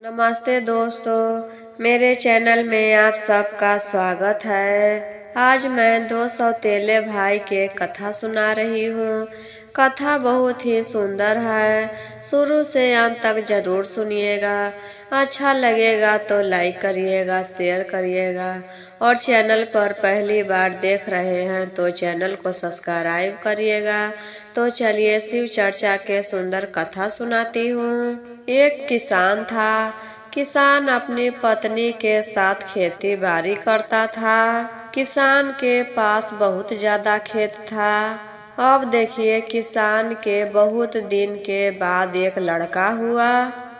नमस्ते दोस्तों, मेरे चैनल में आप सबका स्वागत है। आज मैं दो सौतेले भाई के कथा सुना रही हूँ। कथा बहुत ही सुंदर है, शुरू से अंत तक जरूर सुनिएगा। अच्छा लगेगा तो लाइक करिएगा, शेयर करिएगा और चैनल पर पहली बार देख रहे हैं तो चैनल को सब्सक्राइब करिएगा। तो चलिए शिव चर्चा के सुंदर कथा सुनाती हूँ। एक किसान था। किसान अपनी पत्नी के साथ खेती बाड़ी करता था। किसान के पास बहुत ज्यादा खेत था। अब देखिए, किसान के बहुत दिन के बाद एक लड़का हुआ।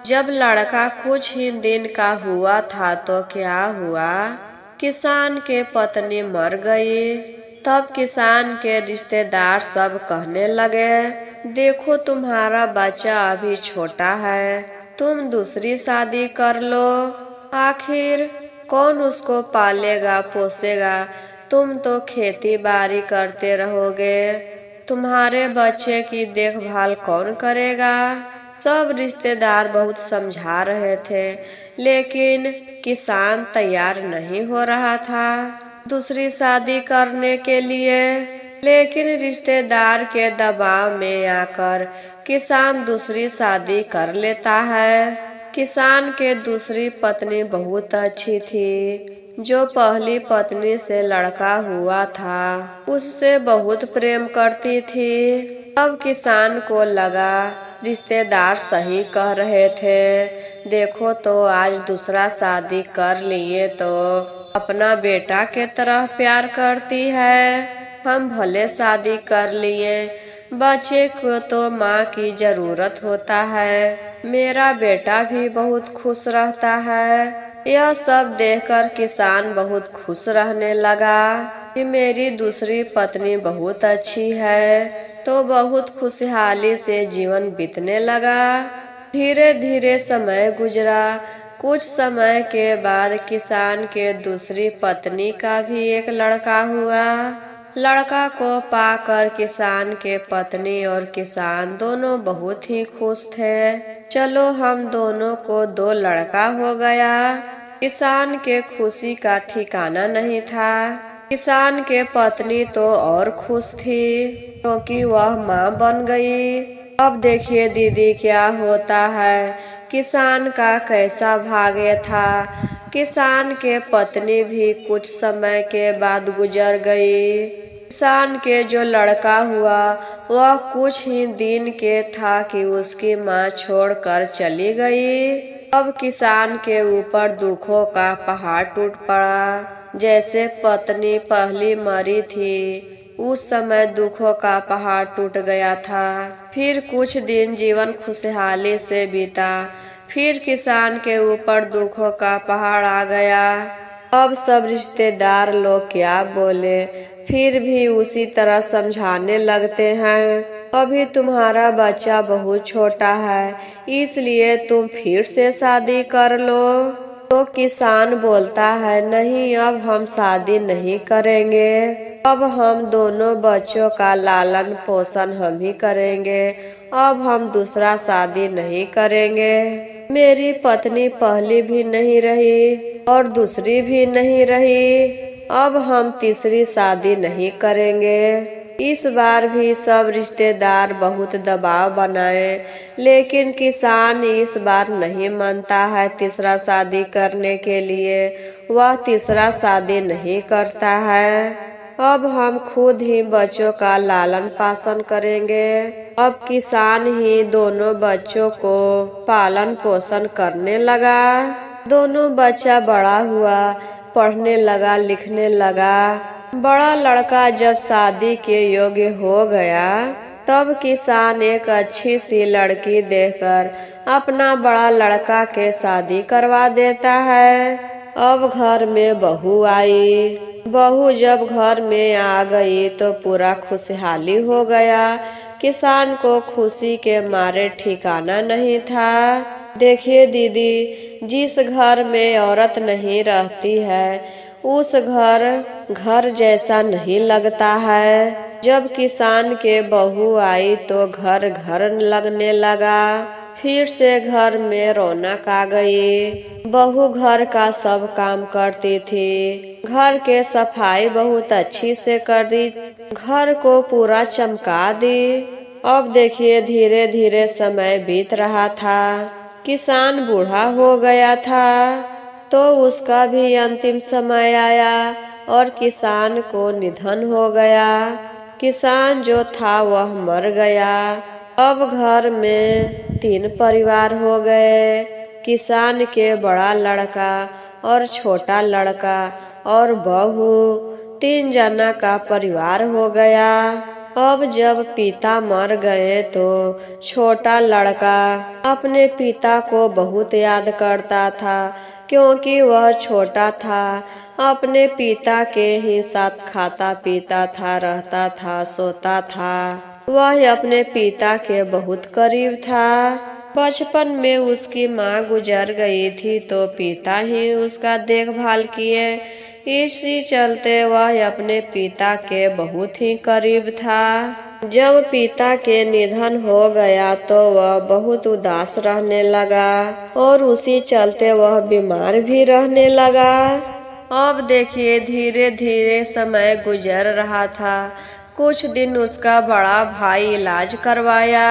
जब लड़का कुछ ही दिन का हुआ था तो क्या हुआ, किसान के पत्नी मर गई। तब किसान के रिश्तेदार सब कहने लगे, देखो तुम्हारा बच्चा अभी छोटा है, तुम दूसरी शादी कर लो। आखिर कौन उसको पालेगा पोसेगा, तुम तो खेती बाड़ी करते रहोगे, तुम्हारे बच्चे की देखभाल कौन करेगा। सब रिश्तेदार बहुत समझा रहे थे, लेकिन किसान तैयार नहीं हो रहा था दूसरी शादी करने के लिए। लेकिन रिश्तेदार के दबाव में आकर किसान दूसरी शादी कर लेता है। किसान के दूसरी पत्नी बहुत अच्छी थी। जो पहली पत्नी से लड़का हुआ था उससे बहुत प्रेम करती थी। अब किसान को लगा रिश्तेदार सही कह रहे थे, देखो तो आज दूसरा शादी कर लिए तो अपना बेटा के तरह प्यार करती है। हम भले शादी कर लिए, बच्चे को तो माँ की जरूरत होता है, मेरा बेटा भी बहुत खुश रहता है। यह सब देखकर किसान बहुत खुश रहने लगा कि मेरी दूसरी पत्नी बहुत अच्छी है। तो बहुत खुशहाली से जीवन बीतने लगा। धीरे धीरे समय गुजरा। कुछ समय के बाद किसान के दूसरी पत्नी का भी एक लड़का हुआ। लड़का को पाकर किसान के पत्नी और किसान दोनों बहुत ही खुश थे। चलो हम दोनों को दो लड़का हो गया। किसान के खुशी का ठिकाना नहीं था। किसान के पत्नी तो और खुश थी क्योंकि वह माँ बन गई। अब देखिए दीदी क्या होता है, किसान का कैसा भाग्य था। किसान के पत्नी भी कुछ समय के बाद गुजर गई। किसान के जो लड़का हुआ वह कुछ ही दिन के था कि उसकी माँ छोड़कर चली गई। अब किसान के ऊपर दुखों का पहाड़ टूट पड़ा। जैसे पत्नी पहली मरी थी उस समय दुखों का पहाड़ टूट गया था। फिर कुछ दिन जीवन खुशहाली से बीता। फिर किसान के ऊपर दुखों का पहाड़ आ गया। अब सब रिश्तेदार लोग क्या बोले, फिर भी उसी तरह समझाने लगते हैं, अभी तुम्हारा बच्चा बहुत छोटा है, इसलिए तुम फिर से शादी कर लो। तो किसान बोलता है, नहीं अब हम शादी नहीं करेंगे, अब हम दोनों बच्चों का लालन पोषण हम ही करेंगे, अब हम दूसरा शादी नहीं करेंगे। मेरी पत्नी पहली भी नहीं रही और दूसरी भी नहीं रही, अब हम तीसरी शादी नहीं करेंगे। इस बार भी सब रिश्तेदार बहुत दबाव बनाए, लेकिन किसान इस बार नहीं मानता है तीसरा शादी करने के लिए। वह तीसरा शादी नहीं करता है। अब हम खुद ही बच्चों का लालन पालन करेंगे। अब किसान ही दोनों बच्चों को पालन पोषण करने लगा। दोनों बच्चा बड़ा हुआ, पढ़ने लगा, लिखने लगा। बड़ा लड़का जब शादी के योग्य हो गया तब किसान एक अच्छी सी लड़की देखकर अपना बड़ा लड़का के शादी करवा देता है। अब घर में बहू आई। बहू जब घर में आ गई तो पूरा खुशहाली हो गया। किसान को खुशी के मारे ठिकाना नहीं था। देखिए दीदी, जिस घर में औरत नहीं रहती है उस घर जैसा नहीं लगता है। जब किसान के बहू आई तो घर घर लगने लगा। फिर से घर में रौनक आ गई। बहू घर का सब काम करती थी। घर के सफाई बहुत अच्छी से कर दी, घर को पूरा चमका दी। अब देखिए धीरे धीरे समय बीत रहा था। किसान बूढ़ा हो गया था, तो उसका भी अंतिम समय आया और किसान को निधन हो गया। किसान जो था वह मर गया। अब घर में 3 परिवार हो गए। किसान के बड़ा लड़का और छोटा लड़का और बहू, 3 जना का परिवार हो गया। अब जब पिता मर गए तो छोटा लड़का अपने पिता को बहुत याद करता था, क्योंकि वह छोटा था। अपने पिता के ही साथ खाता पीता था, रहता था, सोता था। वह अपने पिता के बहुत करीब था। बचपन में उसकी माँ गुजर गई थी, तो पिता ही उसका देखभाल किए। इसी चलते वह अपने पिता के बहुत ही करीब था। जब पिता के निधन हो गया तो वह बहुत उदास रहने लगा और उसी चलते वह बीमार भी रहने लगा। अब देखिए धीरे धीरे समय गुजर रहा था। कुछ दिन उसका बड़ा भाई इलाज करवाया।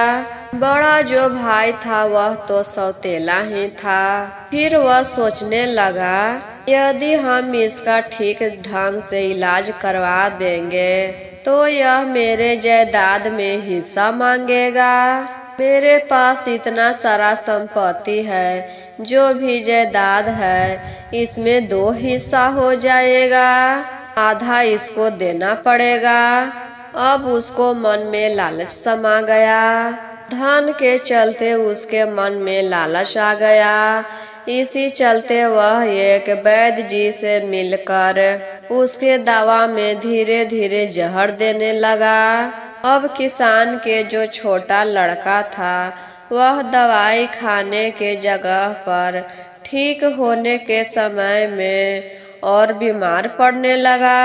बड़ा जो भाई था वह तो सौतेला ही था। फिर वह सोचने लगा, यदि हम इसका ठीक ढंग से इलाज करवा देंगे तो यह मेरे जायदाद में हिस्सा मांगेगा। मेरे पास इतना सारा संपत्ति है, जो भी जायदाद है इसमें 2 हिस्सा हो जाएगा, आधा इसको देना पड़ेगा। अब उसको मन में लालच समा गया। धन के चलते उसके मन में लालच आ गया। इसी चलते वह एक वैद्य जी से मिलकर उसके दवा में धीरे धीरे जहर देने लगा। अब किसान के जो छोटा लड़का था वह दवाई खाने के जगह पर ठीक होने के समय में और बीमार पड़ने लगा।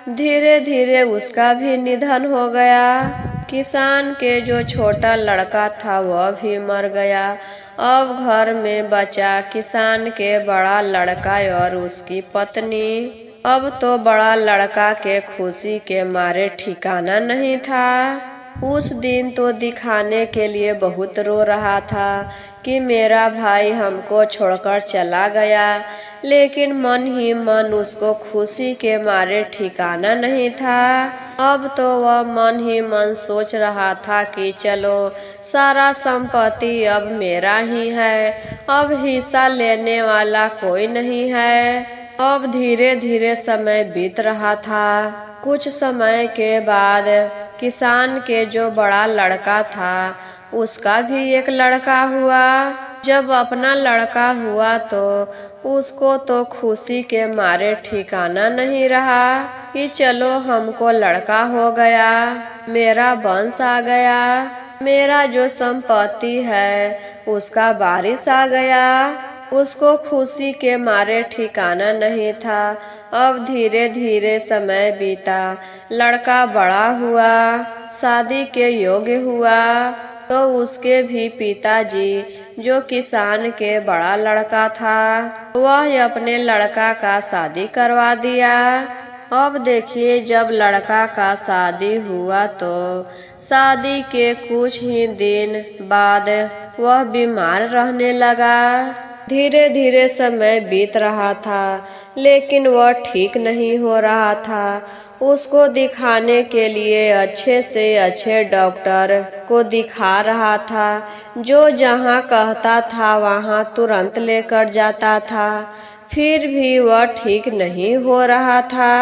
धीरे धीरे उसका भी निधन हो गया। किसान के जो छोटा लड़का था वह भी मर गया। अब घर में बचा किसान के बड़ा लड़का और उसकी पत्नी। अब तो बड़ा लड़का के खुशी के मारे ठिकाना नहीं था। उस दिन तो दिखाने के लिए बहुत रो रहा था कि मेरा भाई हमको छोड़कर चला गया, लेकिन मन ही मन उसको खुशी के मारे ठिकाना नहीं था। अब तो वह मन ही मन सोच रहा था कि चलो सारा संपत्ति अब मेरा ही है, अब हिस्सा लेने वाला कोई नहीं है। अब धीरे धीरे समय बीत रहा था। कुछ समय के बाद किसान के जो बड़ा लड़का था उसका भी एक लड़का हुआ। जब अपना लड़का हुआ तो उसको तो खुशी के मारे ठिकाना नहीं रहा कि चलो हमको लड़का हो गया, मेरा वंश आ गया, मेरा जो संपत्ति है उसका वारिस आ गया। उसको खुशी के मारे ठिकाना नहीं था। अब धीरे धीरे समय बीता, लड़का बड़ा हुआ, शादी के योग्य हुआ, तो उसके भी पिताजी जो किसान के बड़ा लड़का था वह अपने लड़का का शादी करवा दिया। अब देखिए जब लड़का का शादी हुआ तो शादी के कुछ ही दिन बाद वह बीमार रहने लगा। धीरे धीरे समय बीत रहा था, लेकिन वह ठीक नहीं हो रहा था। उसको दिखाने के लिए अच्छे से अच्छे डॉक्टर को दिखा रहा था, जो जहाँ कहता था वहाँ तुरंत लेकर जाता था, फिर भी वह ठीक नहीं हो रहा था।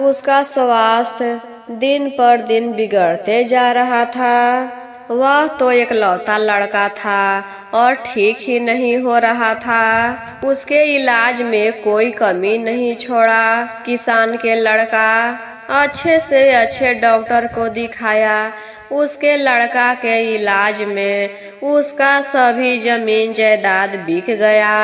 उसका स्वास्थ्य दिन पर दिन बिगड़ते जा रहा था। वह तो एकलौता लड़का था और ठीक ही नहीं हो रहा था। उसके इलाज में कोई कमी नहीं छोड़ा। किसान के लड़का अच्छे से अच्छे डॉक्टर को दिखाया। उसके लड़का के इलाज में उसका सभी जमीन जायदाद बिक गया।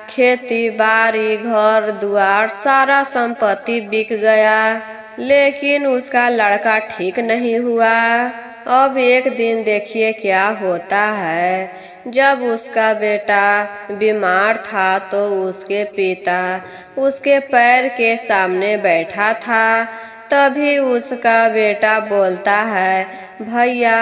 खेती बाड़ी घर द्वार सारा संपत्ति बिक गया, लेकिन उसका लड़का ठीक नहीं हुआ। अब एक दिन देखिए क्या होता है जब उसका बेटा बीमार था तो उसके पिता उसके पैर के सामने बैठा था। तभी उसका बेटा बोलता है, भैया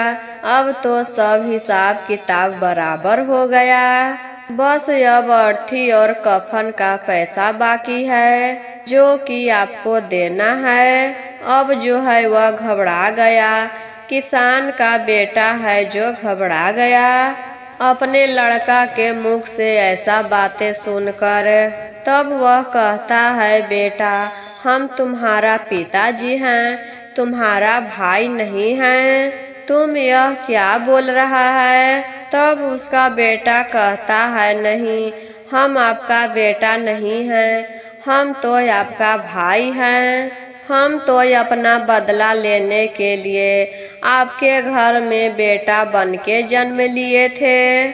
अब तो सब हिसाब किताब बराबर हो गया, बस अब अर्थी और कफन का पैसा बाकी है जो कि आपको देना है। अब जो है वह घबरा गया। किसान का बेटा है जो घबरा गया अपने लड़का के मुख से ऐसा बातें सुनकर। तब वह कहता है, बेटा हम तुम्हारा पिताजी हैं, तुम्हारा भाई नहीं हैं, तुम यह क्या बोल रहा है। तब उसका बेटा कहता है, नहीं हम आपका बेटा नहीं हैं, हम तो आपका भाई हैं। हम तो अपना बदला लेने के लिए आपके घर में बेटा बन के जन्म लिए थे।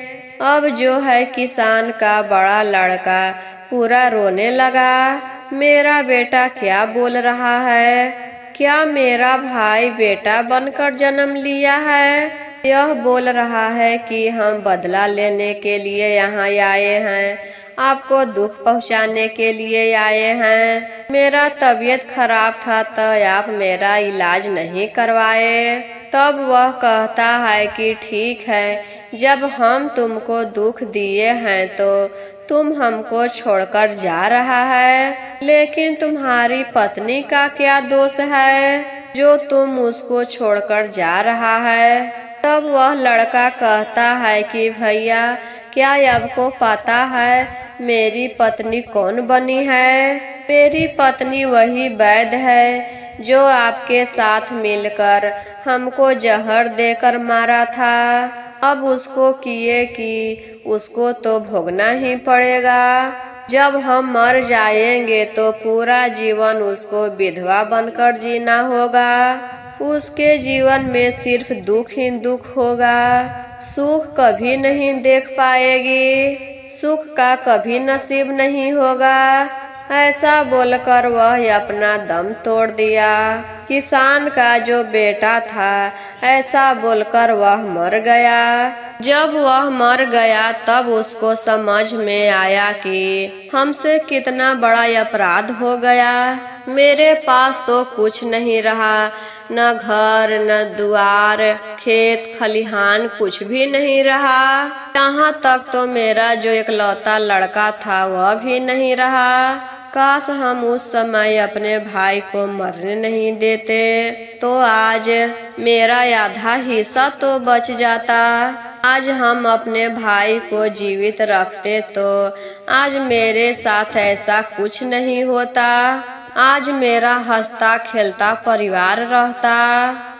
अब जो है किसान का बड़ा लड़का पूरा रोने लगा। मेरा बेटा क्या बोल रहा है? क्या मेरा भाई बेटा बनकर जन्म लिया है? यह बोल रहा है कि हम बदला लेने के लिए यहाँ आए हैं, आपको दुख पहुँचाने के लिए आए हैं। मेरा तबीयत खराब था तो आप मेरा इलाज नहीं करवाए। तब वह कहता है कि ठीक है, जब हम तुमको दुख दिए हैं तो तुम हमको छोड़कर जा रहा है, लेकिन तुम्हारी पत्नी का क्या दोष है जो तुम उसको छोड़कर जा रहा है। तब वह लड़का कहता है कि भैया क्या आपको पता है मेरी पत्नी कौन बनी है? मेरी पत्नी वही वैद्य है जो आपके साथ मिलकर हमको जहर देकर मारा था। अब उसको किए कि उसको तो भोगना ही पड़ेगा। जब हम मर जाएंगे तो पूरा जीवन उसको विधवा बनकर जीना होगा। उसके जीवन में सिर्फ दुख ही दुख होगा, सुख कभी नहीं देख पाएगी, सुख का कभी नसीब नहीं होगा। ऐसा बोलकर वह अपना दम तोड़ दिया। किसान का जो बेटा था ऐसा बोलकर वह मर गया। जब वह मर गया तब उसको समझ में आया कि हमसे कितना बड़ा अपराध हो गया। मेरे पास तो कुछ नहीं रहा, न घर न द्वार, खेत खलिहान कुछ भी नहीं रहा। यहाँ तक तो मेरा जो इकलौता लड़का था वह भी नहीं रहा। काश हम उस समय अपने भाई को मरने नहीं देते तो आज मेरा आधा हिस्सा तो बच जाता। आज हम अपने भाई को जीवित रखते तो आज मेरे साथ ऐसा कुछ नहीं होता। आज मेरा हंसता खेलता परिवार रहता।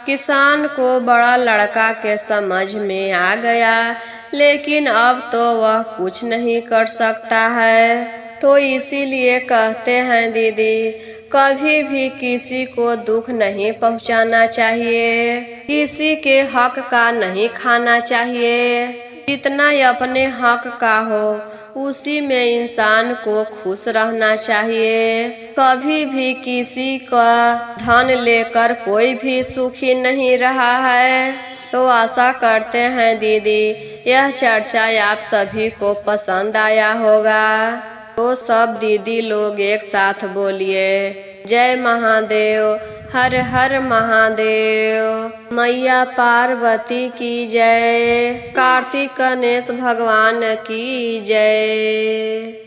किसान को बड़ा लड़का के समझ में आ गया, लेकिन अब तो वह कुछ नहीं कर सकता है। तो इसीलिए कहते हैं दीदी, कभी भी किसी को दुख नहीं पहुंचाना चाहिए, किसी के हक का नहीं खाना चाहिए। जितना अपने हक का हो उसी में इंसान को खुश रहना चाहिए। कभी भी किसी का धन लेकर कोई भी सुखी नहीं रहा है। तो आशा करते हैं दीदी यह चर्चा आप सभी को पसंद आया होगा। तो सब दीदी लोग एक साथ बोलिए, जय महादेव, हर हर महादेव। मैया पार्वती की जय, कार्तिक गणेश भगवान की जय।